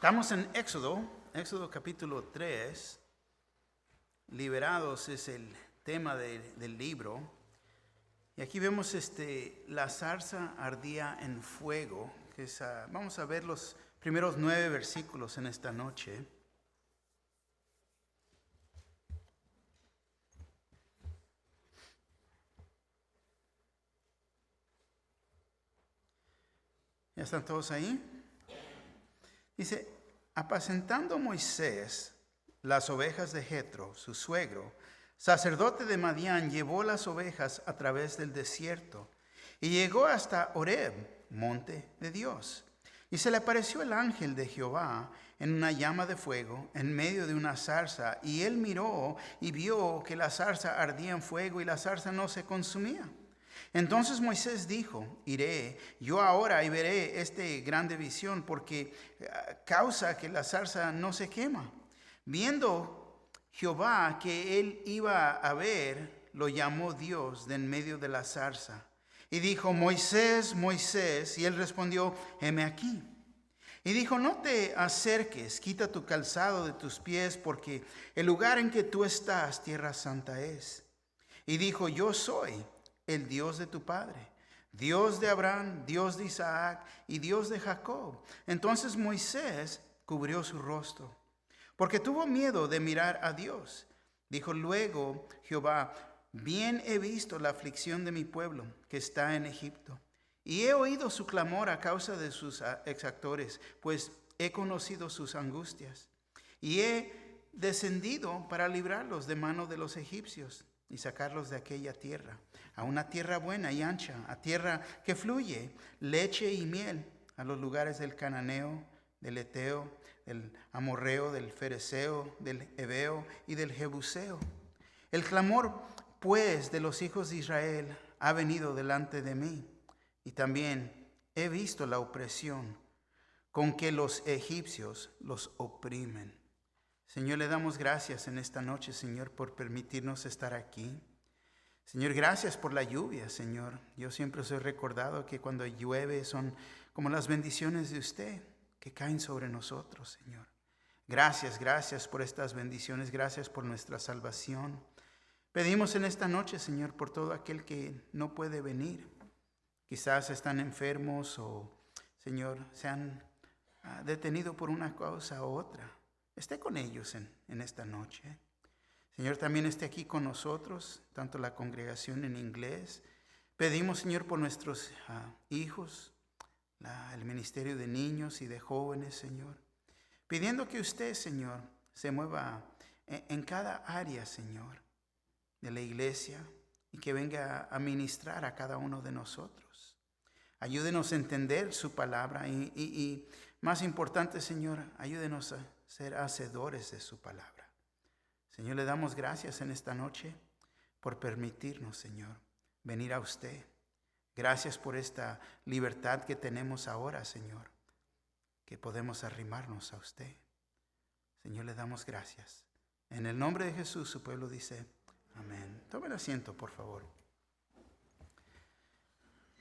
Estamos en Éxodo capítulo 3. Liberados es el tema del libro. Y aquí vemos la zarza ardía en fuego. Vamos a ver los primeros 9 versículos en esta noche. ¿Ya están todos ahí? Dice: apacentando Moisés las ovejas de Jetro, su suegro, sacerdote de Madián, llevó las ovejas a través del desierto y llegó hasta Horeb, monte de Dios. Y se le apareció el ángel de Jehová en una llama de fuego en medio de una zarza. Y él miró y vio que la zarza ardía en fuego y la zarza no se consumía. Entonces Moisés dijo: iré yo ahora y veré esta grande visión, porque causa que la zarza no se quema. Viendo Jehová que él iba a ver, lo llamó Dios de en medio de la zarza. Y dijo: Moisés, Moisés. Y él respondió: heme aquí. Y dijo: no te acerques, quita tu calzado de tus pies, porque el lugar en que tú estás, tierra santa es. Y dijo: yo soy el Dios de tu padre, Dios de Abraham, Dios de Isaac y Dios de Jacob. Entonces Moisés cubrió su rostro, porque tuvo miedo de mirar a Dios. Dijo luego Jehová: bien he visto la aflicción de mi pueblo que está en Egipto, y he oído su clamor a causa de sus exactores, pues he conocido sus angustias. Y he descendido para librarlos de mano de los egipcios y sacarlos de aquella tierra, a una tierra buena y ancha, a tierra que fluye leche y miel, a los lugares del cananeo, del eteo, del amorreo, del fereceo, del heveo y del jebuseo. El clamor, pues, de los hijos de Israel ha venido delante de mí, y también he visto la opresión con que los egipcios los oprimen. Señor, le damos gracias en esta noche, Señor, por permitirnos estar aquí. Señor, gracias por la lluvia, Señor. Yo siempre soy recordado que cuando llueve son como las bendiciones de usted que caen sobre nosotros, Señor. Gracias por estas bendiciones. Gracias por nuestra salvación. Pedimos en esta noche, Señor, por todo aquel que no puede venir. Quizás están enfermos o, Señor, se han detenido por una causa u otra. Esté con ellos en esta noche. Señor, también esté aquí con nosotros, tanto la congregación en inglés. Pedimos, Señor, por nuestros hijos, el ministerio de niños y de jóvenes, Señor. Pidiendo que usted, Señor, se mueva en cada área, Señor, de la iglesia y que venga a ministrar a cada uno de nosotros. Ayúdenos a entender su palabra y más importante, Señor, ayúdenos a ser hacedores de su palabra. Señor, le damos gracias en esta noche por permitirnos, Señor, venir a usted. Gracias por esta libertad que tenemos ahora, Señor, que podemos arrimarnos a usted. Señor, le damos gracias. En el nombre de Jesús, su pueblo dice amén. Tomen asiento, por favor.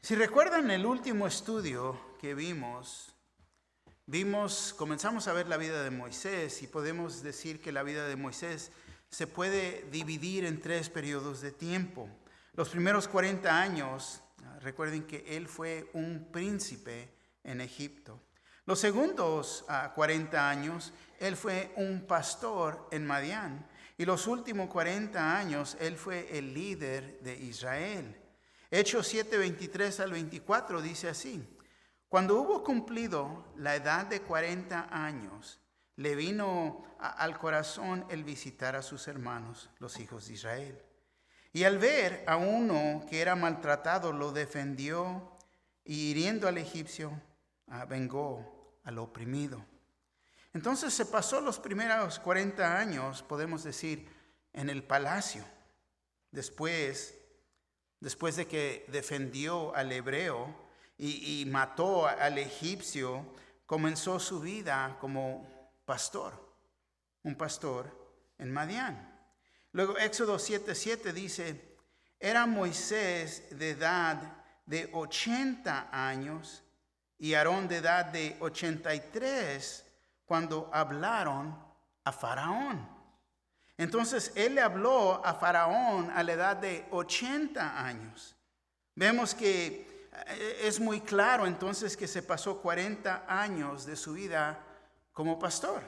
Si recuerdan el último estudio que comenzamos a ver la vida de Moisés, y podemos decir que la vida de Moisés se puede dividir en 3 periodos de tiempo. Los primeros 40 años, recuerden que él fue un príncipe en Egipto. Los segundos 40 años, él fue un pastor en Madián. Y los últimos 40 años, él fue el líder de Israel. Hechos 7, 23 al 24 dice así: cuando hubo cumplido la edad de 40 años, le vino al corazón el visitar a sus hermanos, los hijos de Israel. Y al ver a uno que era maltratado, lo defendió, y hiriendo al egipcio, vengó al oprimido. Entonces se pasó los primeros 40 años, podemos decir, en el palacio. Después de que defendió al hebreo y mató al egipcio, comenzó su vida como un pastor en Madián. Luego Éxodo 7:7 dice: era Moisés de edad de 80 años y Aarón de edad de 83 cuando hablaron a Faraón. Entonces él le habló a Faraón a la edad de 80 años. Vemos que es muy claro entonces que se pasó 40 años de su vida como pastor.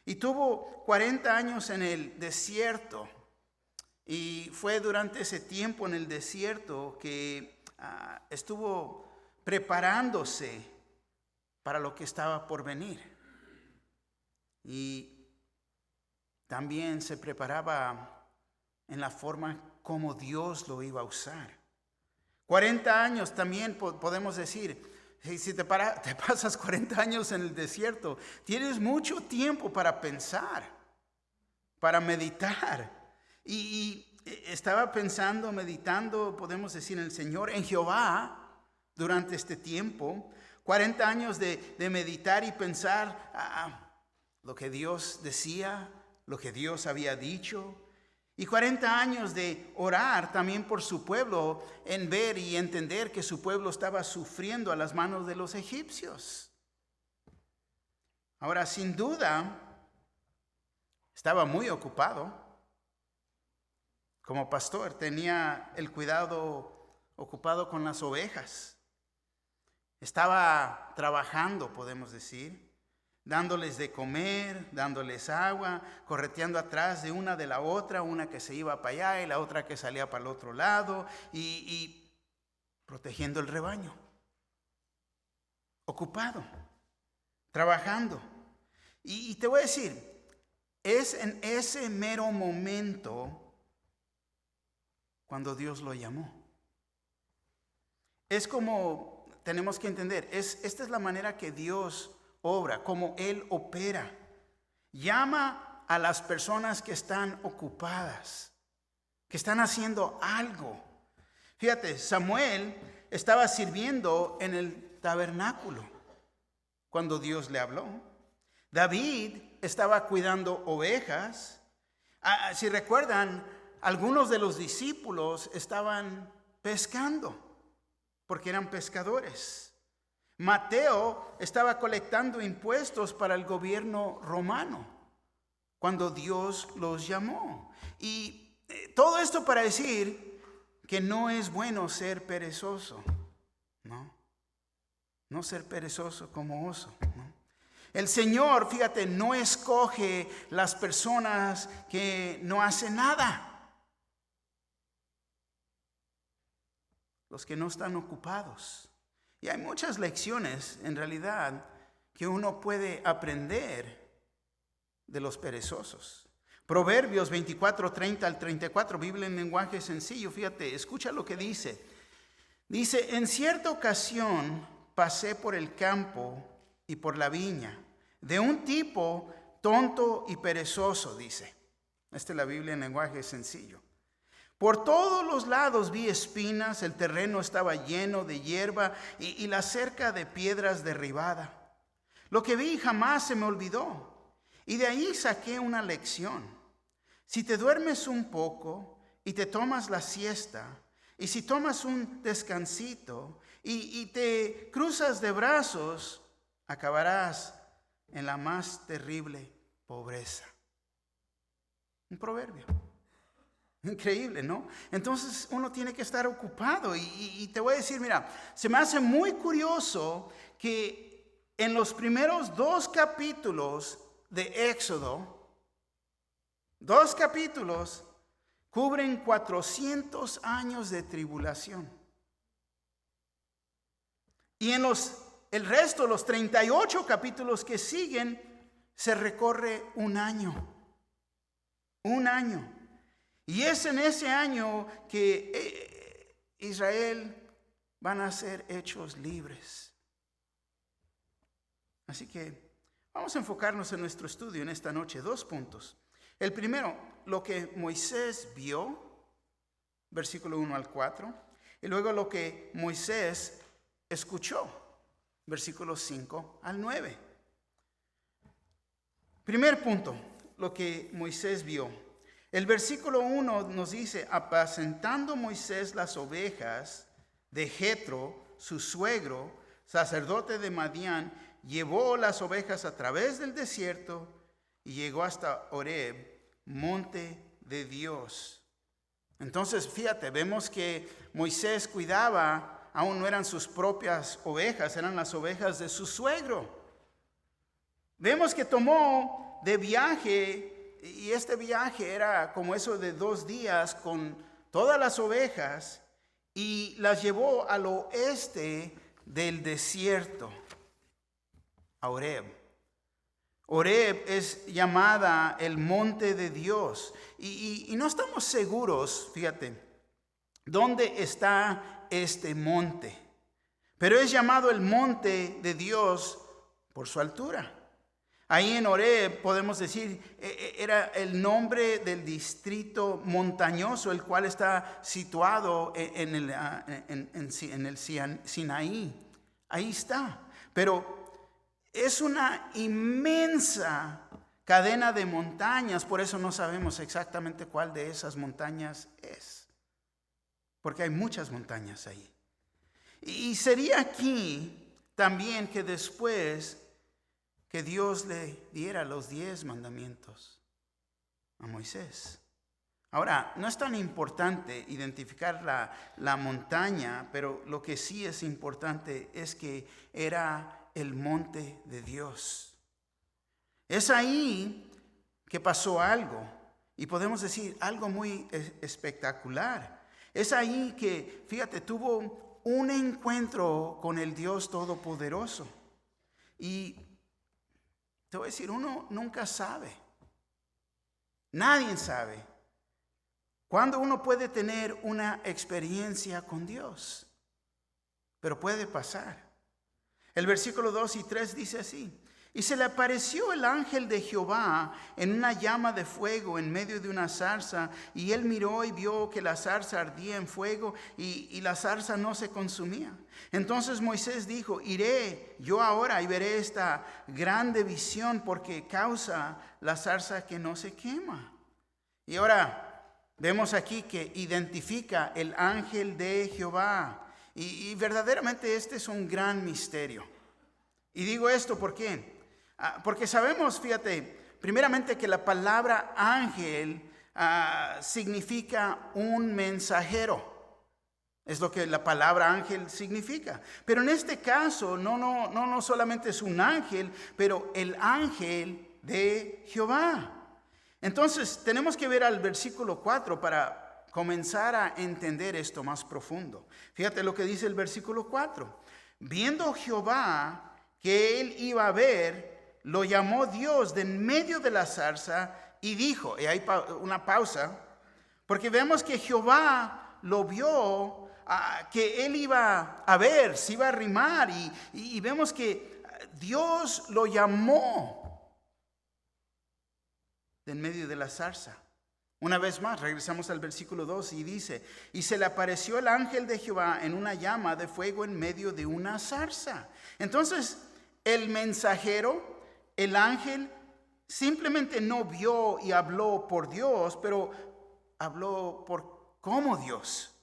Y tuvo 40 años en el desierto. Y fue durante ese tiempo en el desierto que estuvo preparándose para lo que estaba por venir. Y también se preparaba en la forma como Dios lo iba a usar. 40 años también podemos decir, si te pasas 40 años en el desierto, tienes mucho tiempo para pensar, para meditar. Y estaba pensando, meditando, podemos decir, en el Señor, en Jehová, durante este tiempo. 40 años de meditar y pensar lo que Dios decía, lo que Dios había dicho. Y 40 años de orar también por su pueblo, en ver y entender que su pueblo estaba sufriendo a las manos de los egipcios. Ahora, sin duda, estaba muy ocupado. Como pastor, tenía el cuidado ocupado con las ovejas. Estaba trabajando, podemos decir, dándoles de comer, dándoles agua, correteando atrás de una de la otra, una que se iba para allá y la otra que salía para el otro lado, y protegiendo el rebaño. Ocupado, trabajando. Y te voy a decir, es en ese mero momento cuando Dios lo llamó. Es como tenemos que entender, esta es la manera que Dios obra, como Él opera. Llama a las personas que están ocupadas, que están haciendo algo. Fíjate, Samuel estaba sirviendo en el tabernáculo cuando Dios le habló. David estaba cuidando ovejas. Si recuerdan, algunos de los discípulos estaban pescando porque eran pescadores. Mateo estaba colectando impuestos para el gobierno romano cuando Dios los llamó. Y todo esto para decir que no es bueno ser perezoso, ¿no? No ser perezoso como oso, ¿no? El Señor, fíjate, no escoge las personas que no hacen nada. Los que no están ocupados. Y hay muchas lecciones, en realidad, que uno puede aprender de los perezosos. Proverbios 24, 30 al 34, Biblia en lenguaje sencillo. Fíjate, escucha lo que dice. Dice, en cierta ocasión pasé por el campo y por la viña, de un tipo tonto y perezoso, dice. Esta es la Biblia en lenguaje sencillo. Por todos los lados vi espinas, el terreno estaba lleno de hierba y la cerca de piedras derribada. Lo que vi jamás se me olvidó y de ahí saqué una lección. Si te duermes un poco y te tomas la siesta, y si tomas un descansito y te cruzas de brazos, acabarás en la más terrible pobreza. Un proverbio. Increíble, ¿no? Entonces uno tiene que estar ocupado y te voy a decir, mira, se me hace muy curioso que en los primeros 2 capítulos de Éxodo, 2 capítulos cubren 400 años de tribulación. Y en el resto, los 38 capítulos que siguen, se recorre un año. Un año. Y es en ese año que Israel van a ser hechos libres. Así que vamos a enfocarnos en nuestro estudio en esta noche. 2 puntos. El primero, lo que Moisés vio, versículo 1 al 4. Y luego lo que Moisés escuchó, versículos 5 al 9. Primer punto, lo que Moisés vio. El versículo 1 nos dice, apacentando Moisés las ovejas de Jetro, su suegro, sacerdote de Madián, llevó las ovejas a través del desierto y llegó hasta Horeb, monte de Dios. Entonces, fíjate, vemos que Moisés cuidaba, aún no eran sus propias ovejas, eran las ovejas de su suegro. Vemos que tomó de viaje, y este viaje era como eso de 2 días con todas las ovejas, y las llevó al oeste del desierto, a Horeb. Horeb es llamada el monte de Dios. Y no estamos seguros, fíjate, dónde está este monte. Pero es llamado el monte de Dios por su altura. Ahí en Horeb podemos decir, era el nombre del distrito montañoso, el cual está situado en el Sinaí. Ahí está. Pero es una inmensa cadena de montañas, por eso no sabemos exactamente cuál de esas montañas es. Porque hay muchas montañas ahí. Y sería aquí también que después que Dios le diera los 10 mandamientos a Moisés. Ahora, no es tan importante identificar la montaña, pero lo que sí es importante es que era el monte de Dios. Es ahí que pasó algo, y podemos decir algo muy espectacular. Es ahí que, fíjate, tuvo un encuentro con el Dios Todopoderoso. Y te voy a decir, uno nunca sabe. Nadie sabe cuándo uno puede tener una experiencia con Dios. Pero puede pasar. El versículo 2 y 3 dice así: y se le apareció el ángel de Jehová en una llama de fuego en medio de una zarza, y él miró y vio que la zarza ardía en fuego y la zarza no se consumía. Entonces Moisés dijo: iré yo ahora y veré esta grande visión, porque causa la zarza que no se quema. Y ahora vemos aquí que identifica el ángel de Jehová. Y verdaderamente este es un gran misterio. Y digo esto ¿por qué? Porque sabemos, fíjate, primeramente que la palabra ángel significa un mensajero. Es lo que la palabra ángel significa. Pero en este caso no solamente es un ángel, pero el ángel de Jehová. Entonces tenemos que ver al versículo 4 para comenzar a entender esto más profundo. Fíjate lo que dice el versículo 4. Viendo Jehová que él iba a ver, lo llamó Dios de en medio de la zarza y dijo, y hay una pausa, porque vemos que Jehová lo vio, que él iba a ver, se iba a arrimar, y vemos que Dios lo llamó de en medio de la zarza. Una vez más, regresamos al versículo 2 y dice: y se le apareció el ángel de Jehová en una llama de fuego en medio de una zarza. Entonces, el mensajero, el ángel, simplemente no vio y habló por Dios, pero habló como Dios.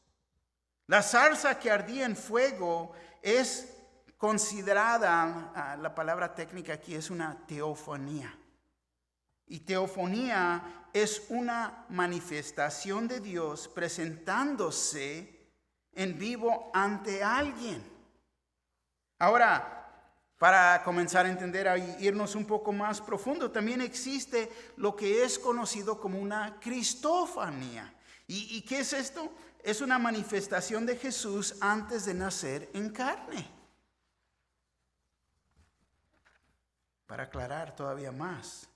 La zarza que ardía en fuego es considerada, la palabra técnica aquí es una teofanía. Y teofanía es una manifestación de Dios presentándose en vivo ante alguien. Ahora, para comenzar a entender, a irnos un poco más profundo, también existe lo que es conocido como una cristofanía. ¿Y qué es esto? Es una manifestación de Jesús antes de nacer en carne. Para aclarar todavía más,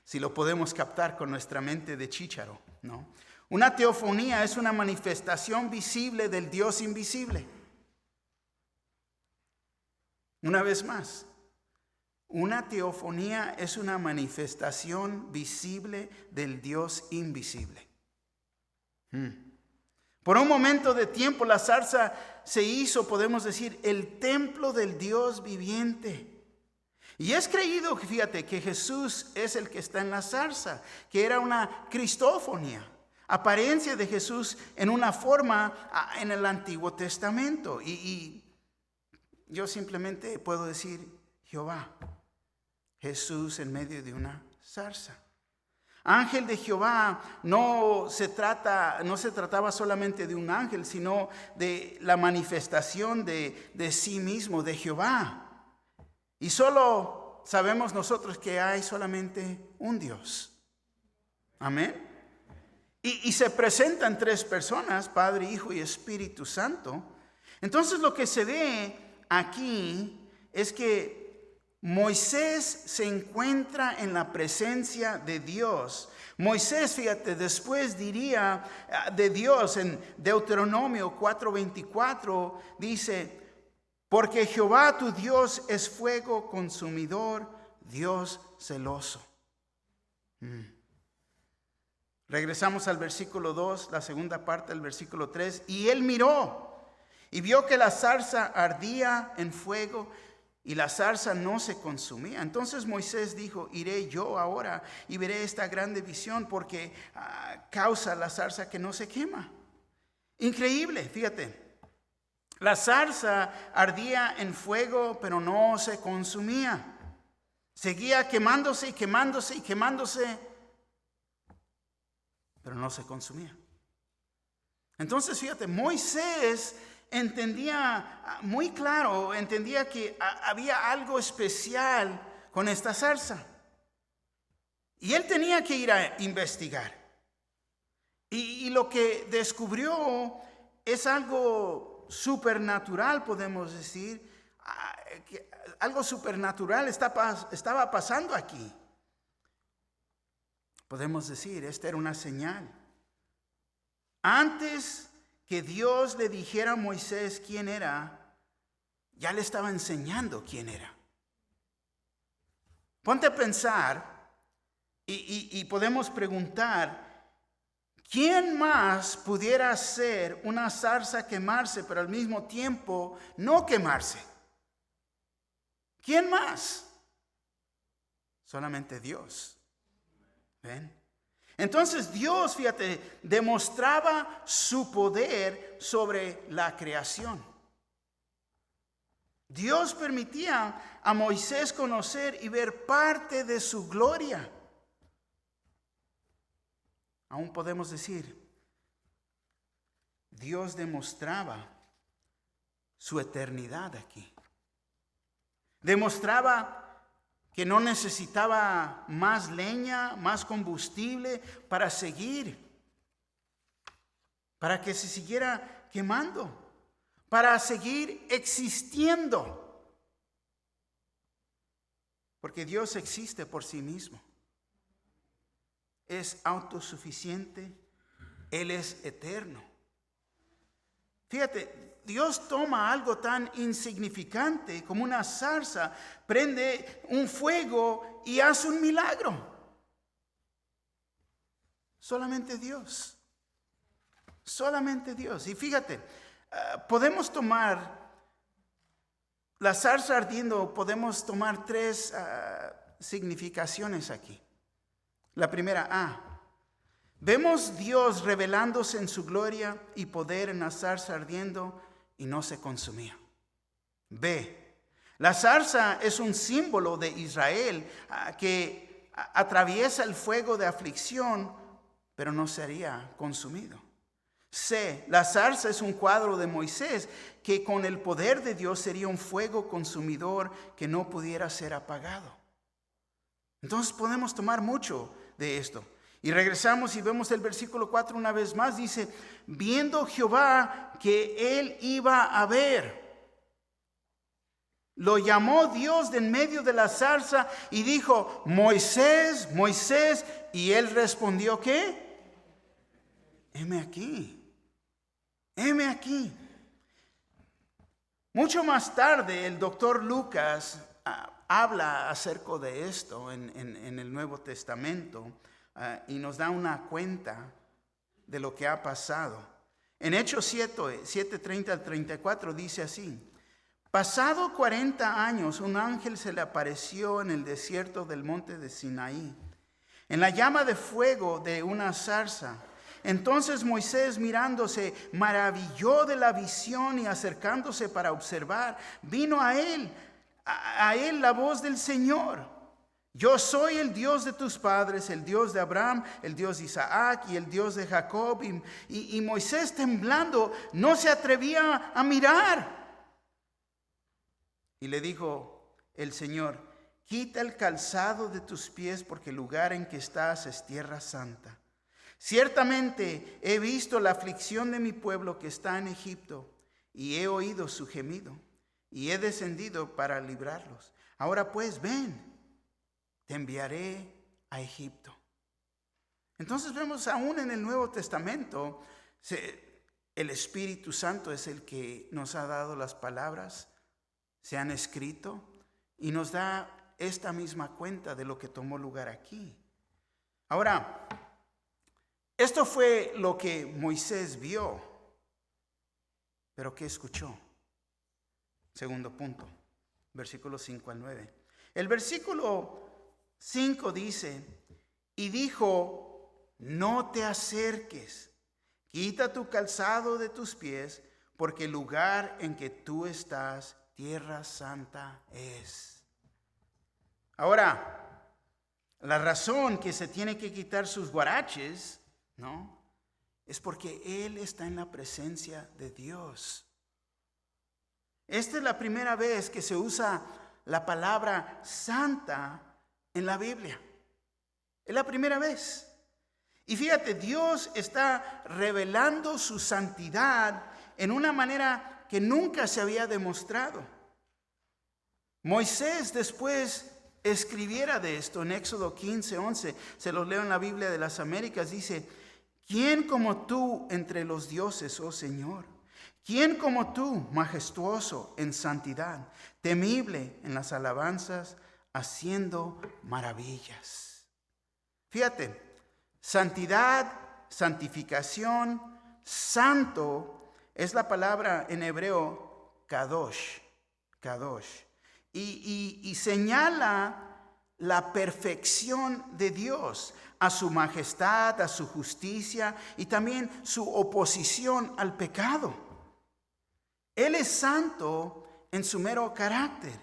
si lo podemos captar con nuestra mente de chícharo, ¿no? Una teofanía es una manifestación visible del Dios invisible. Una vez más, una teofanía es una manifestación visible del Dios invisible. Por un momento de tiempo la zarza se hizo, podemos decir, el templo del Dios viviente. Y es creído, fíjate, que Jesús es el que está en la zarza, que era una cristofanía, apariencia de Jesús en una forma en el Antiguo Testamento. Y yo simplemente puedo decir Jehová, Jesús en medio de una zarza. Ángel de Jehová no se trataba solamente de un ángel, sino de la manifestación de sí mismo, de Jehová. Y solo sabemos nosotros que hay solamente un Dios. Amén. Y se presentan tres personas, Padre, Hijo y Espíritu Santo. Entonces lo que se ve aquí es que Moisés se encuentra en la presencia de Dios. Moisés, fíjate, después diría de Dios en Deuteronomio 4:24, dice, porque Jehová tu Dios es fuego consumidor, Dios celoso. Regresamos al versículo 2, la segunda parte del versículo 3. Y él miró y vio que la zarza ardía en fuego y la zarza no se consumía. Entonces Moisés dijo, iré yo ahora y veré esta grande visión porque causa la zarza que no se quema. Increíble, fíjate. La zarza ardía en fuego, pero no se consumía. Seguía quemándose y quemándose y quemándose, pero no se consumía. Entonces, fíjate, Moisés entendía muy claro, entendía que había algo especial con esta zarza. Y él tenía que ir a investigar. Y lo que descubrió es algo supernatural, podemos decir. Algo supernatural estaba pasando aquí. Podemos decir, esta era una señal. Antes que Dios le dijera a Moisés quién era, ya le estaba enseñando quién era. Ponte a pensar y podemos preguntar, ¿quién más pudiera hacer una zarza quemarse, pero al mismo tiempo no quemarse? ¿Quién más? Solamente Dios. ¿Ven? Entonces Dios, fíjate, demostraba su poder sobre la creación. Dios permitía a Moisés conocer y ver parte de su gloria. Aún podemos decir, Dios demostraba su eternidad aquí. Demostraba que no necesitaba más leña, más combustible para seguir, para que se siguiera quemando, para seguir existiendo. Porque Dios existe por sí mismo. Es autosuficiente, Él es eterno. Fíjate, Dios toma algo tan insignificante como una zarza, prende un fuego y hace un milagro. Solamente Dios. Solamente Dios. Y fíjate, podemos tomar la zarza ardiendo, podemos tomar tres significaciones aquí. La primera, vemos Dios revelándose en su gloria y poder en la zarza ardiendo y no se consumía. B, la zarza es un símbolo de Israel que atraviesa el fuego de aflicción, pero no sería consumido. C, la zarza es un cuadro de Moisés que con el poder de Dios sería un fuego consumidor que no pudiera ser apagado. Entonces podemos tomar mucho de esto. Y regresamos y vemos el versículo 4 una vez más. Dice, viendo Jehová que él iba a ver, lo llamó Dios de en medio de la zarza y dijo, Moisés, Moisés. Y él respondió, ¿qué? Heme aquí, heme aquí. Mucho más tarde el doctor Lucas habla acerca de esto en el Nuevo Testamento. Y nos da una cuenta de lo que ha pasado. En Hechos 7:30 al 34 dice así: pasado 40 años, un ángel se le apareció en el desierto del monte de Sinaí, en la llama de fuego de una zarza, Entonces Moisés, mirándose, maravilló de la visión, y acercándose para observar, vino a él la voz del Señor. Yo soy el Dios de tus padres, el Dios de Abraham, el Dios de Isaac y el Dios de Jacob. Y Moisés, temblando, no se atrevía a mirar. Y le dijo el Señor: quita el calzado de tus pies, porque el lugar en que estás es tierra santa. Ciertamente he visto la aflicción de mi pueblo que está en Egipto, y he oído su gemido, y he descendido para librarlos. Ahora pues, ven, te enviaré a Egipto. Entonces vemos aún en el Nuevo Testamento, el Espíritu Santo es el que nos ha dado las palabras, se han escrito, y nos da esta misma cuenta de lo que tomó lugar aquí. Ahora, esto fue lo que Moisés vio, pero ¿qué escuchó? Segundo punto, versículos 5 al 9. El versículo 5 dice: y dijo, no te acerques, quita tu calzado de tus pies, porque el lugar en que tú estás, tierra santa es. Ahora, la razón que se tiene que quitar sus guaraches, ¿no?, es porque él está en la presencia de Dios. Esta es la primera vez que se usa la palabra santa en la Biblia. Es la primera vez. Y fíjate, Dios está revelando su santidad en una manera que nunca se había demostrado. Moisés después escribiera de esto en Éxodo 15:11, se los leo en la Biblia de las Américas, dice: ¿quién como tú entre los dioses, oh Señor? ¿Quién como tú, majestuoso en santidad, temible en las alabanzas, haciendo maravillas? Fíjate, santidad, santificación, santo, es la palabra en hebreo kadosh, y señala la perfección de Dios, a su majestad, a su justicia y también su oposición al pecado. Él es santo en su mero carácter,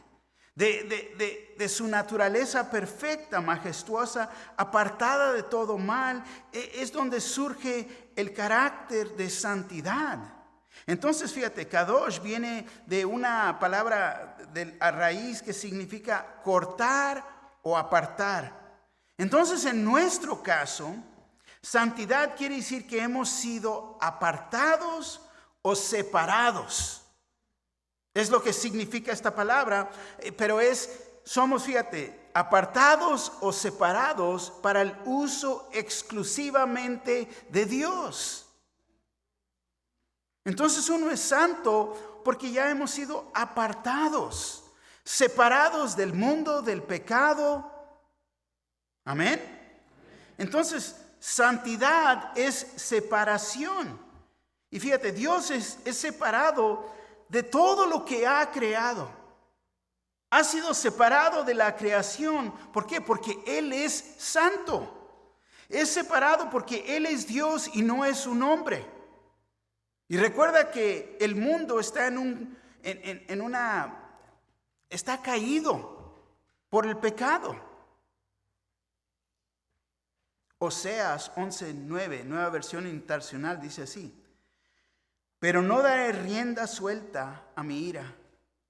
de su naturaleza perfecta, majestuosa, apartada de todo mal. Es donde surge el carácter de santidad. Entonces, fíjate, kadosh viene de una palabra a raíz que significa cortar o apartar. Entonces, en nuestro caso, santidad quiere decir que hemos sido apartados o separados. Es lo que significa esta palabra, pero somos, fíjate, apartados o separados para el uso exclusivamente de Dios. Entonces uno es santo porque ya hemos sido apartados, separados del mundo, del pecado. Amén. Entonces, santidad es separación. Y fíjate, Dios es separado de todo lo que ha creado. Ha sido separado de la creación. ¿Por qué? Porque Él es santo. Es separado porque Él es Dios y no es un hombre. Y recuerda que el mundo está está caído por el pecado. Oseas 11:9, nueva versión internacional, dice así: pero no daré rienda suelta a mi ira,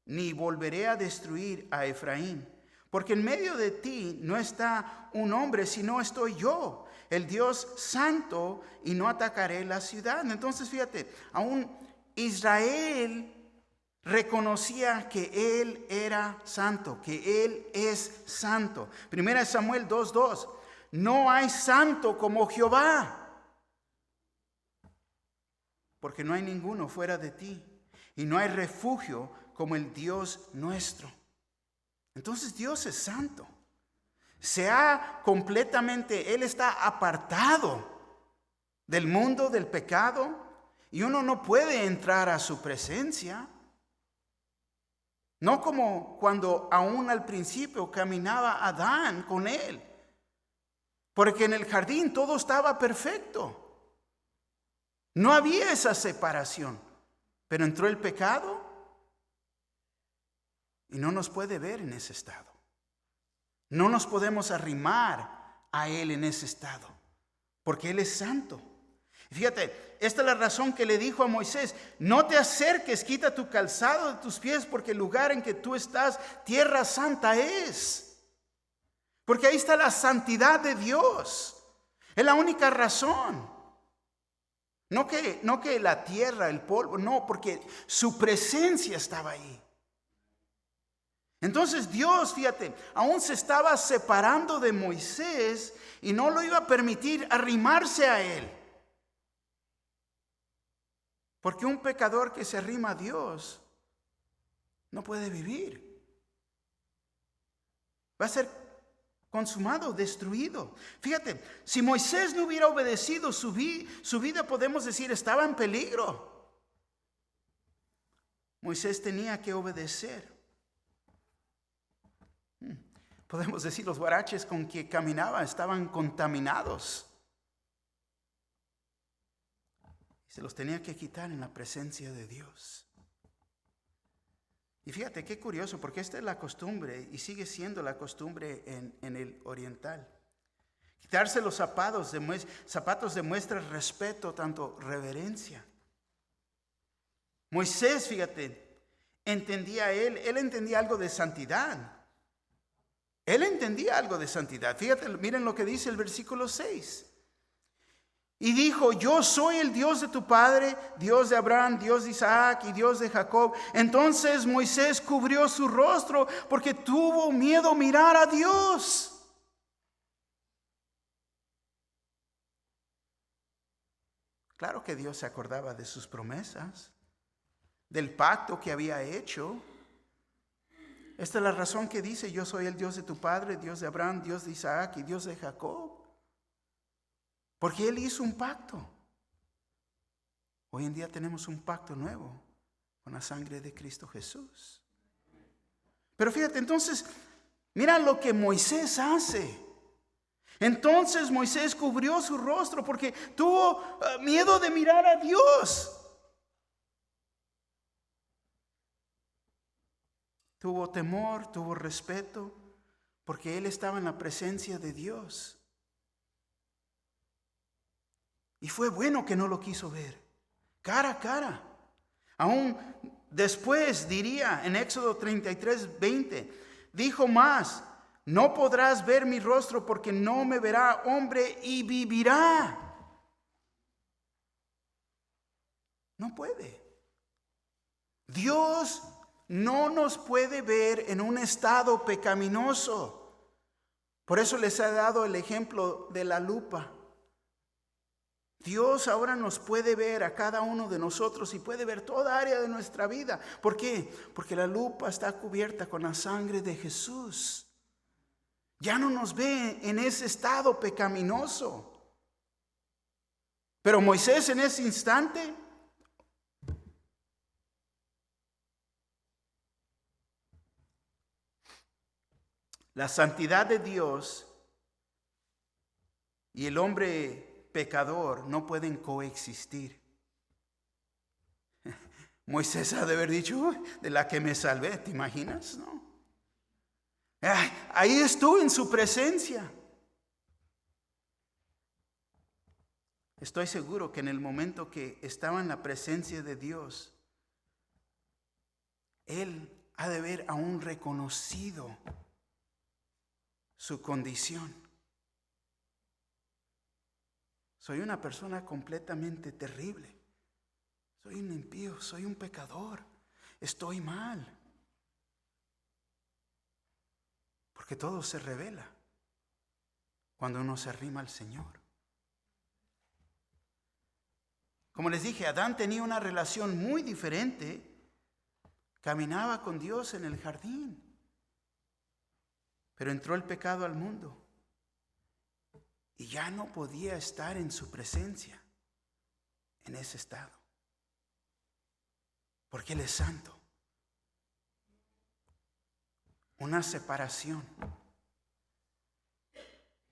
ni volveré a destruir a Efraín, porque en medio de ti no está un hombre, sino estoy yo, el Dios santo, y no atacaré la ciudad. Entonces, fíjate, aún Israel reconocía que Él era santo, que Él es santo. 1 Samuel 2:2, no hay santo como Jehová, porque no hay ninguno fuera de ti, y no hay refugio como el Dios nuestro. Entonces Dios es santo. Él está apartado del mundo, del pecado, y uno no puede entrar a su presencia. No como cuando aún al principio caminaba Adán con él, porque en el jardín todo estaba perfecto. No había esa separación, pero entró el pecado y no nos puede ver en ese estado. No nos podemos arrimar a Él en ese estado, porque Él es santo. Fíjate, esta es la razón que le dijo a Moisés: no te acerques, quita tu calzado de tus pies, porque el lugar en que tú estás, tierra santa es. Porque ahí está la santidad de Dios. Es la única razón. No que la tierra, el polvo, no, porque su presencia estaba ahí. Entonces Dios, fíjate, aún se estaba separando de Moisés y no lo iba a permitir arrimarse a él. Porque un pecador que se arrima a Dios no puede vivir. Va a ser consumado, destruido. Fíjate, si Moisés no hubiera obedecido, su vida, podemos decir, estaba en peligro. Moisés tenía que obedecer. Podemos decir, los huaraches con que caminaba estaban contaminados. Y se los tenía que quitar en la presencia de Dios. Y fíjate qué curioso, porque esta es la costumbre y sigue siendo la costumbre en el oriental. Quitarse los zapatos demuestra respeto, tanto reverencia. Moisés, fíjate, entendía él entendía algo de santidad. Él entendía algo de santidad. Fíjate, miren lo que dice el versículo 6. Y dijo: yo soy el Dios de tu padre, Dios de Abraham, Dios de Isaac y Dios de Jacob. Entonces Moisés cubrió su rostro porque tuvo miedo a mirar a Dios. Claro que Dios se acordaba de sus promesas, del pacto que había hecho. Esta es la razón que dice: yo soy el Dios de tu padre, Dios de Abraham, Dios de Isaac y Dios de Jacob. Porque Él hizo un pacto. Hoy en día tenemos un pacto nuevo con la sangre de Cristo Jesús. Pero fíjate, entonces, mira lo que Moisés hace. Entonces Moisés cubrió su rostro porque tuvo miedo de mirar a Dios. Tuvo temor, tuvo respeto, porque él estaba en la presencia de Dios. Y fue bueno que no lo quiso ver, cara a cara. Aún después diría en Éxodo 33:20, dijo más: no podrás ver mi rostro porque no me verá hombre y vivirá. No puede. Dios no nos puede ver en un estado pecaminoso. Por eso les he dado el ejemplo de la lupa. Dios ahora nos puede ver a cada uno de nosotros y puede ver toda área de nuestra vida. ¿Por qué? Porque la lupa está cubierta con la sangre de Jesús. Ya no nos ve en ese estado pecaminoso. Pero Moisés en ese instante, la santidad de Dios y el hombre pecador no pueden coexistir. Moisés ha de haber dicho: de la que me salvé, ¿te imaginas? No. Ahí estuve en su presencia. Estoy seguro que en el momento que estaba en la presencia de Dios, él ha de haber aún reconocido su condición. Soy una persona completamente terrible. Soy un impío, soy un pecador. Estoy mal. Porque todo se revela cuando uno se arrima al Señor. Como les dije, Adán tenía una relación muy diferente. Caminaba con Dios en el jardín. Pero entró el pecado al mundo. Y ya no podía estar en su presencia, en ese estado. Porque Él es santo. Una separación.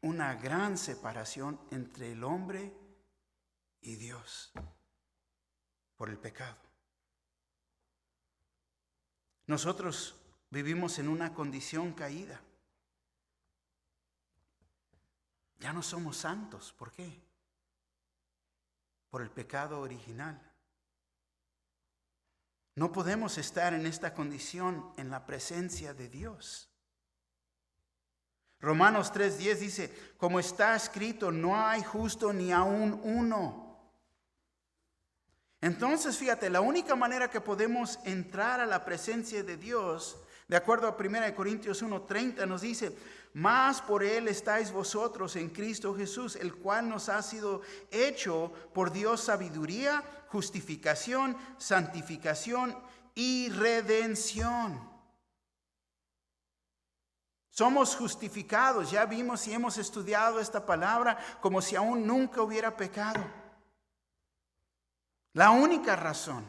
Una gran separación entre el hombre y Dios. por el pecado. Nosotros vivimos en una condición caída. Ya no somos santos. ¿Por qué? Por el pecado original. No podemos estar en esta condición en la presencia de Dios. Romanos 3:10 dice, como está escrito, no hay justo ni aún uno. Entonces, fíjate, la única manera que podemos entrar a la presencia de Dios, de acuerdo a 1 Corintios 1:30, nos dice, mas por Él estáis vosotros en Cristo Jesús, el cual nos ha sido hecho por Dios sabiduría, justificación, santificación y redención. Somos justificados, ya vimos y hemos estudiado esta palabra como si aún nunca hubiera pecado. La única razón,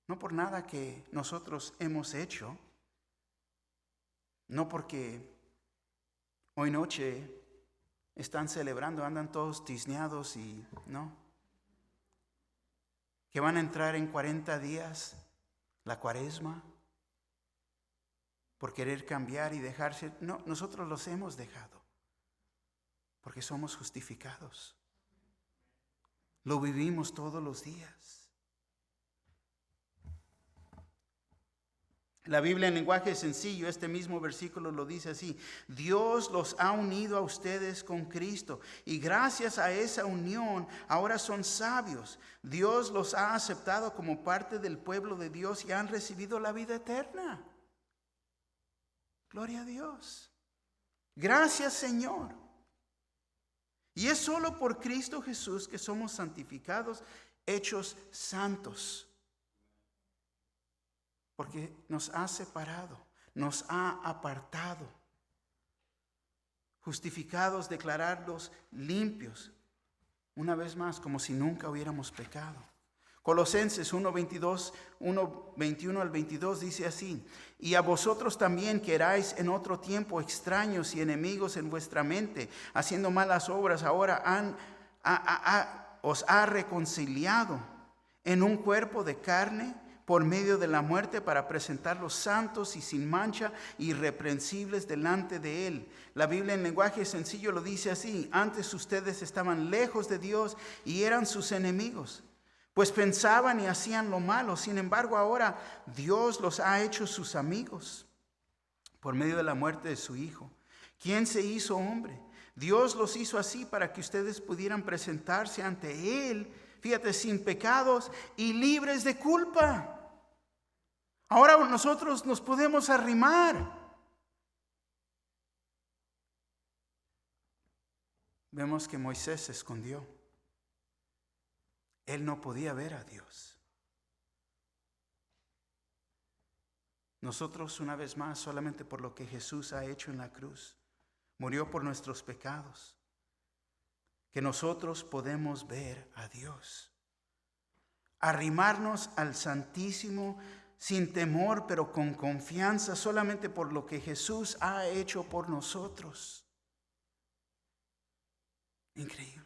no por nada que nosotros hemos hecho, no porque hoy noche están celebrando, andan todos tizneados y no, que van a entrar en 40 días la cuaresma, por querer cambiar y dejarse. No, nosotros los hemos dejado, porque somos justificados. Lo vivimos todos los días. La Biblia en lenguaje sencillo, este mismo versículo lo dice así: Dios los ha unido a ustedes con Cristo y gracias a esa unión ahora son sabios. Dios los ha aceptado como parte del pueblo de Dios y han recibido la vida eterna. Gloria a Dios. Gracias, Señor. Y es solo por Cristo Jesús que somos santificados, hechos santos. Porque nos ha separado, nos ha apartado. Justificados, declararlos limpios. Una vez más, como si nunca hubiéramos pecado. Colosenses 1:21 al 22 dice así: y a vosotros también que erais en otro tiempo extraños y enemigos en vuestra mente, haciendo malas obras, ahora os ha reconciliado en un cuerpo de carne por medio de la muerte para presentarlos santos y sin mancha, irreprensibles delante de Él. La Biblia en lenguaje sencillo lo dice así: antes ustedes estaban lejos de Dios y eran sus enemigos, pues pensaban y hacían lo malo. Sin embargo, ahora Dios los ha hecho sus amigos por medio de la muerte de su Hijo, quien se hizo hombre. Dios los hizo así para que ustedes pudieran presentarse ante Él, fíjate, sin pecados y libres de culpa. Ahora nosotros nos podemos arrimar. Vemos que Moisés se escondió. Él no podía ver a Dios. Nosotros, una vez más, solamente por lo que Jesús ha hecho en la cruz, murió por nuestros pecados, que nosotros podemos ver a Dios. Arrimarnos al Santísimo sin temor, pero con confianza, solamente por lo que Jesús ha hecho por nosotros. Increíble.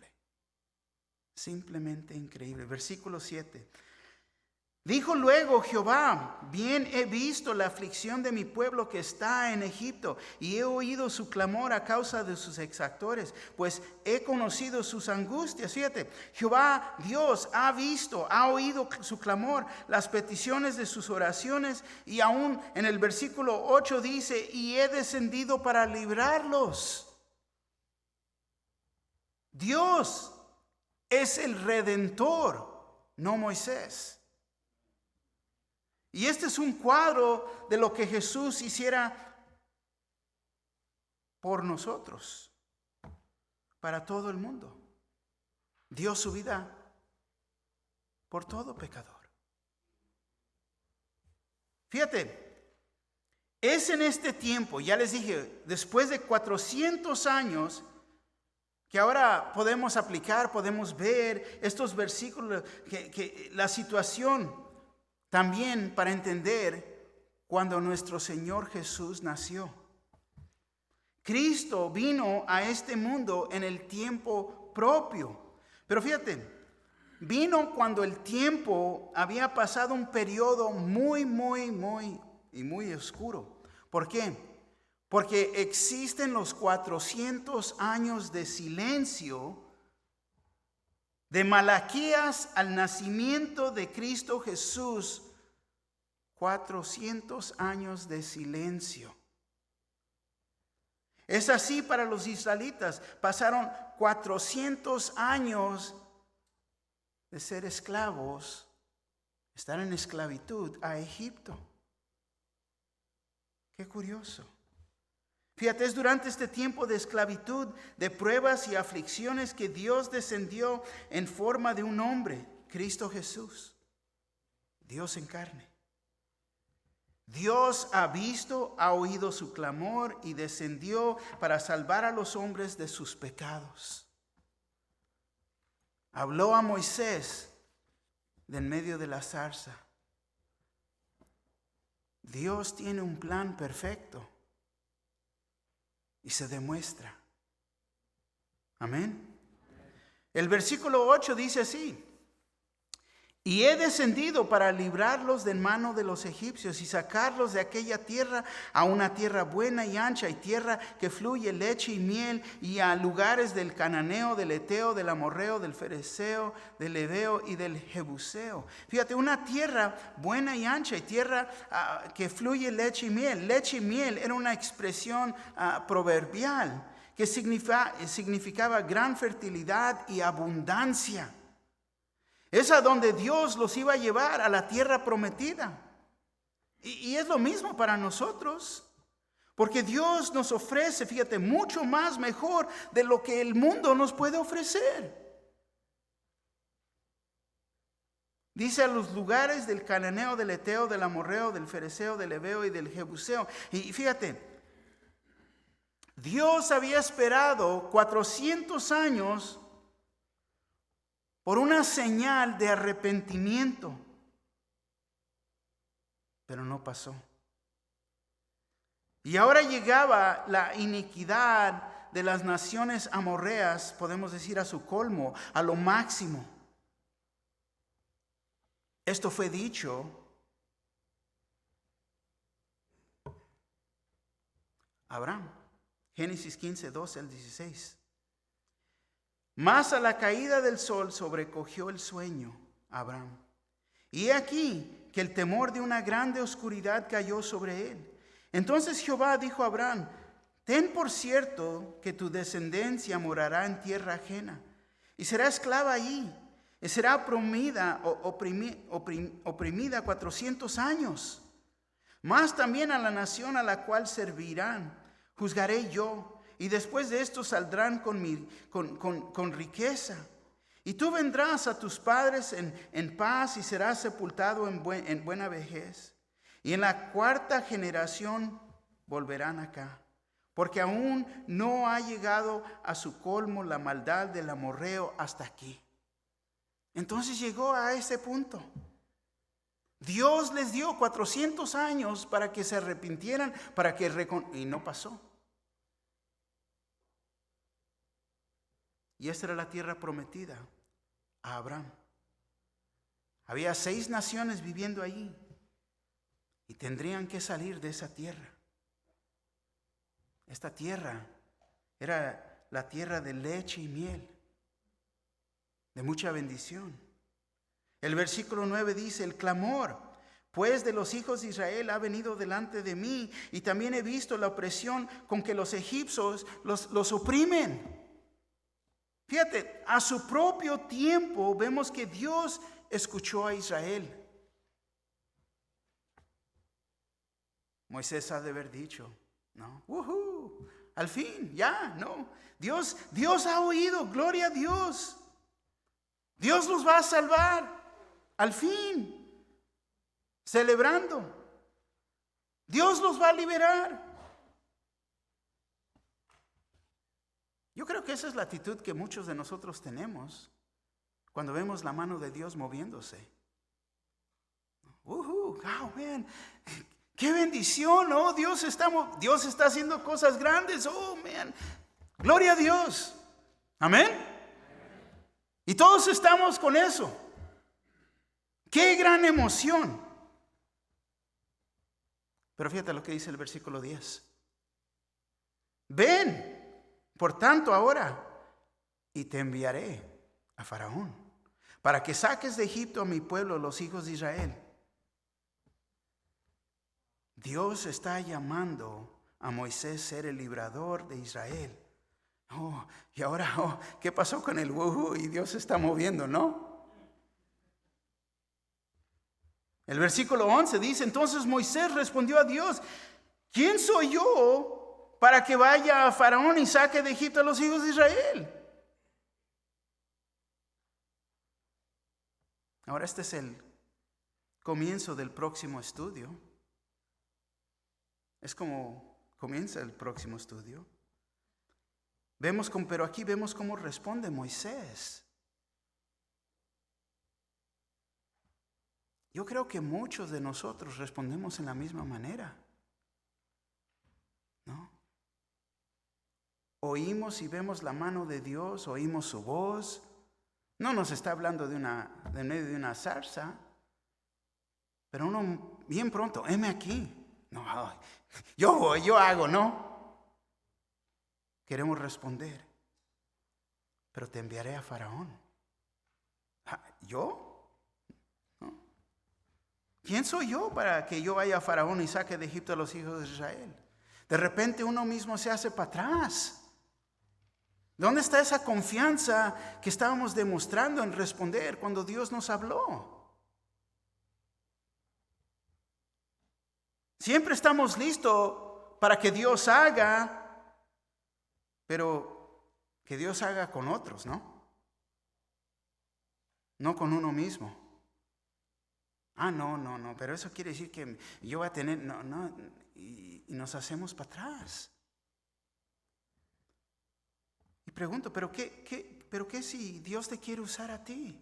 Simplemente increíble. Versículo 7. Dijo luego Jehová: bien he visto la aflicción de mi pueblo que está en Egipto, y he oído su clamor a causa de sus exactores, pues he conocido sus angustias. Fíjate, Jehová Dios ha visto, ha oído su clamor, las peticiones de sus oraciones, y aún en el versículo 8 dice: y he descendido para librarlos. Dios es el Redentor, no Moisés. Y este es un cuadro de lo que Jesús hiciera por nosotros, para todo el mundo. Dio su vida por todo pecador. Fíjate, es en este tiempo, ya les dije, después de 400 años, que ahora podemos aplicar, podemos ver estos versículos, que la situación también para entender cuando nuestro Señor Jesús nació. Cristo vino a este mundo en el tiempo propio. Pero fíjate, vino cuando el tiempo había pasado un periodo muy oscuro. ¿Por qué? Porque existen los 400 años de silencio de Malaquías al nacimiento de Cristo Jesús. 400 años de silencio. Es así para los israelitas. Pasaron 400 años de ser esclavos, estar en esclavitud a Egipto. Qué curioso. Fíjate, es durante este tiempo de esclavitud, de pruebas y aflicciones que Dios descendió en forma de un hombre, Cristo Jesús, Dios en carne. Dios ha visto, ha oído su clamor y descendió para salvar a los hombres de sus pecados. Habló a Moisés de en medio de la zarza. Dios tiene un plan perfecto y se demuestra. Amén. El versículo 8 dice así: y he descendido para librarlos de mano de los egipcios y sacarlos de aquella tierra a una tierra buena y ancha y tierra que fluye leche y miel, y a lugares del cananeo, del eteo, del amorreo, del fereceo, del heveo y del jebuseo. Fíjate, una tierra buena y ancha y tierra que fluye leche y miel. Leche y miel era una expresión proverbial que significaba gran fertilidad y abundancia. Es a donde Dios los iba a llevar, a la tierra prometida. Y es lo mismo para nosotros. Porque Dios nos ofrece, fíjate, mucho más mejor de lo que el mundo nos puede ofrecer. Dice: a los lugares del cananeo, del eteo, del amorreo, del fereceo, del heveo y del jebuseo. Y fíjate, Dios había esperado 400 años por una señal de arrepentimiento, pero no pasó. Y ahora llegaba la iniquidad de las naciones amorreas, podemos decir, a su colmo, a lo máximo. Esto fue dicho a Abraham. Génesis 15, 12 al 16. Mas a la caída del sol sobrecogió el sueño a Abraham. Y he aquí que el temor de una grande oscuridad cayó sobre él. Entonces Jehová dijo a Abraham: ten por cierto que tu descendencia morará en tierra ajena, y será esclava allí, y será oprimida 400 años. Mas también a la nación a la cual servirán juzgaré yo, y después de esto saldrán con riqueza. Y tú vendrás a tus padres en paz, y serás sepultado en buena vejez. Y en la cuarta generación volverán acá, porque aún no ha llegado a su colmo la maldad del amorreo hasta aquí. Entonces llegó a ese punto. Dios les dio 400 años para que se arrepintieran, y no pasó. Y esta era la tierra prometida a Abraham. Había 6 naciones viviendo allí y tendrían que salir de esa tierra. Esta tierra era la tierra de leche y miel, de mucha bendición. El versículo 9 dice: el clamor pues de los hijos de Israel ha venido delante de mí, y también he visto la opresión con que los egipcios los oprimen. Fíjate, a su propio tiempo vemos que Dios escuchó a Israel. Moisés ha de haber dicho, ¿no? Al fin, ya, no. Dios ha oído, gloria a Dios. Dios los va a salvar, al fin, celebrando. Dios los va a liberar. Yo creo que esa es la actitud que muchos de nosotros tenemos cuando vemos la mano de Dios moviéndose. Oh, man, qué bendición, oh, Dios está haciendo cosas grandes, oh, man, gloria a Dios. Amén. Y todos estamos con eso. ¡Qué gran emoción! Pero fíjate lo que dice el versículo 10. Ven, por tanto, ahora, y te enviaré a Faraón, para que saques de Egipto a mi pueblo, los hijos de Israel. Dios está llamando a Moisés ser el librador de Israel. Oh, y ahora, ¿qué pasó con el wuhu? Y Dios se está moviendo, ¿no? El versículo 11 dice, entonces Moisés respondió a Dios, ¿quién soy yo para que vaya a Faraón y saque de Egipto a los hijos de Israel? Ahora este es el comienzo del próximo estudio. Es como comienza el próximo estudio. Pero aquí vemos cómo responde Moisés. Yo creo que muchos de nosotros respondemos en la misma manera, ¿no? Oímos y vemos la mano de Dios, oímos su voz. No nos está hablando de medio de una zarza, pero uno bien pronto, heme aquí. No, yo hago, ¿no? Queremos responder, pero te enviaré a Faraón. ¿Yo? ¿No? ¿Quién soy yo para que yo vaya a Faraón y saque de Egipto a los hijos de Israel? De repente uno mismo se hace para atrás. ¿Dónde está esa confianza que estábamos demostrando en responder cuando Dios nos habló? Siempre estamos listos para que Dios haga, pero que Dios haga con otros, ¿no? No con uno mismo. No, pero eso quiere decir que yo voy a tener, y nos hacemos para atrás. Y pregunto, ¿pero qué si Dios te quiere usar a ti?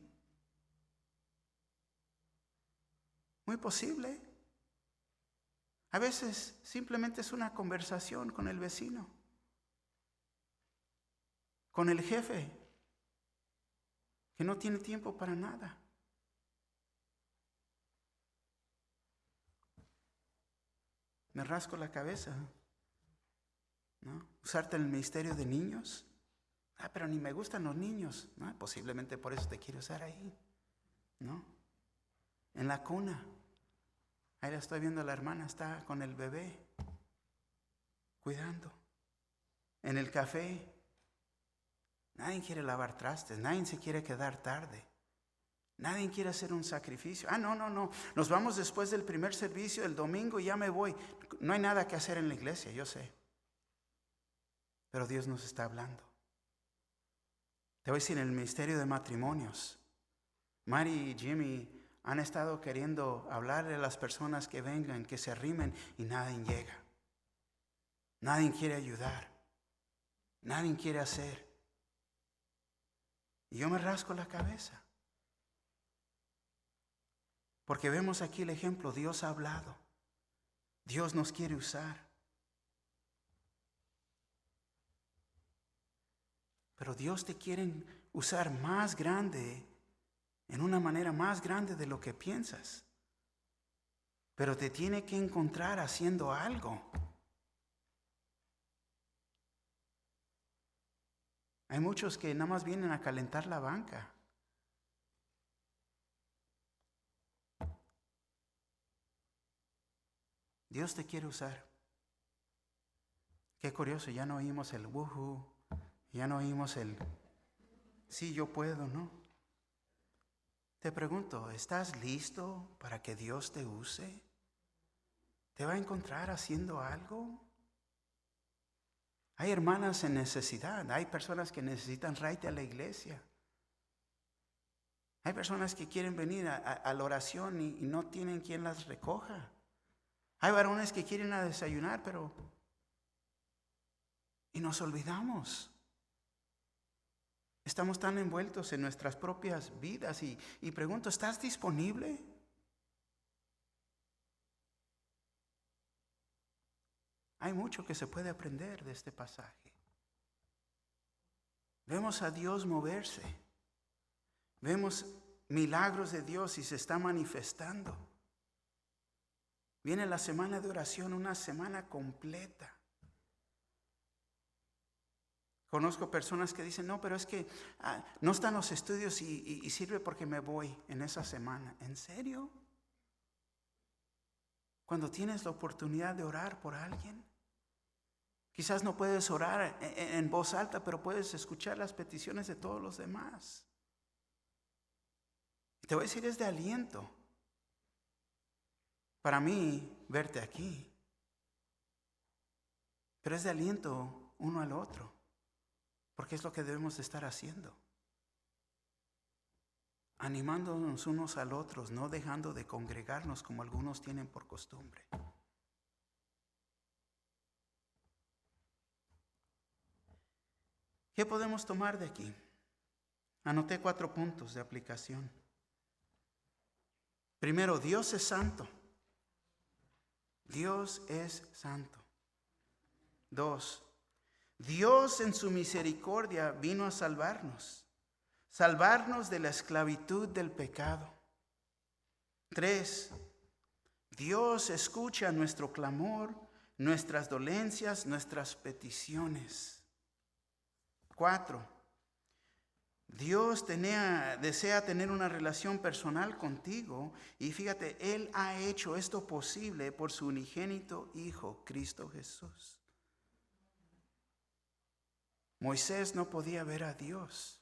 Muy posible. A veces simplemente es una conversación con el vecino, con el jefe, que no tiene tiempo para nada. Me rasco la cabeza, ¿no? Usarte en el ministerio de niños. Pero ni me gustan los niños, ¿no? Posiblemente por eso te quiero usar ahí, ¿no? En la cuna. Ahí la estoy viendo, la hermana está con el bebé, cuidando. En el café. Nadie quiere lavar trastes, nadie se quiere quedar tarde. Nadie quiere hacer un sacrificio. No. Nos vamos después del primer servicio, el domingo, y ya me voy. No hay nada que hacer en la iglesia, yo sé. Pero Dios nos está hablando. Te voy a decir, en el ministerio de matrimonios, Mari y Jimmy han estado queriendo hablarle a las personas que vengan, que se arrimen, y nadie llega. Nadie quiere ayudar. Nadie quiere hacer. Y yo me rasco la cabeza. Porque vemos aquí el ejemplo, Dios ha hablado. Dios nos quiere usar. Pero Dios te quiere usar más grande, en una manera más grande de lo que piensas. Pero te tiene que encontrar haciendo algo. Hay muchos que nada más vienen a calentar la banca. Dios te quiere usar. Qué curioso, ya no oímos el wuhu, ya no oímos el sí, yo puedo, ¿no? Te pregunto, ¿estás listo para que Dios te use? ¿Te va a encontrar haciendo algo? Hay hermanas en necesidad, hay personas que necesitan raite a la iglesia. Hay personas que quieren venir a la oración y no tienen quien las recoja. Hay varones que quieren a desayunar, y nos olvidamos. Estamos tan envueltos en nuestras propias vidas y pregunto, ¿estás disponible? Hay mucho que se puede aprender de este pasaje. Vemos a Dios moverse. Vemos milagros de Dios y se está manifestando. Viene la semana de oración, una semana completa. Conozco personas que dicen, no, pero es que no están los estudios y sirve porque me voy en esa semana. ¿En serio? Cuando tienes la oportunidad de orar por alguien, quizás no puedes orar en voz alta, pero puedes escuchar las peticiones de todos los demás. Y te voy a decir, es de aliento para mí verte aquí, pero es de aliento uno al otro, porque es lo que debemos de estar haciendo. Animándonos unos al otros, no dejando de congregarnos como algunos tienen por costumbre. ¿Qué podemos tomar de aquí? Anoté 4 puntos de aplicación. Primero, Dios es santo. Dios es santo. 2, Dios en su misericordia vino a salvarnos de la esclavitud del pecado. 3, Dios escucha nuestro clamor, nuestras dolencias, nuestras peticiones. 4, Dios desea tener una relación personal contigo y fíjate, Él ha hecho esto posible por su unigénito Hijo, Cristo Jesús. Moisés no podía ver a Dios.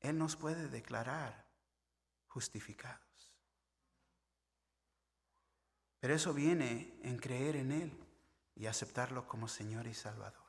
Él nos puede declarar justificados. Pero eso viene en creer en Él y aceptarlo como Señor y Salvador.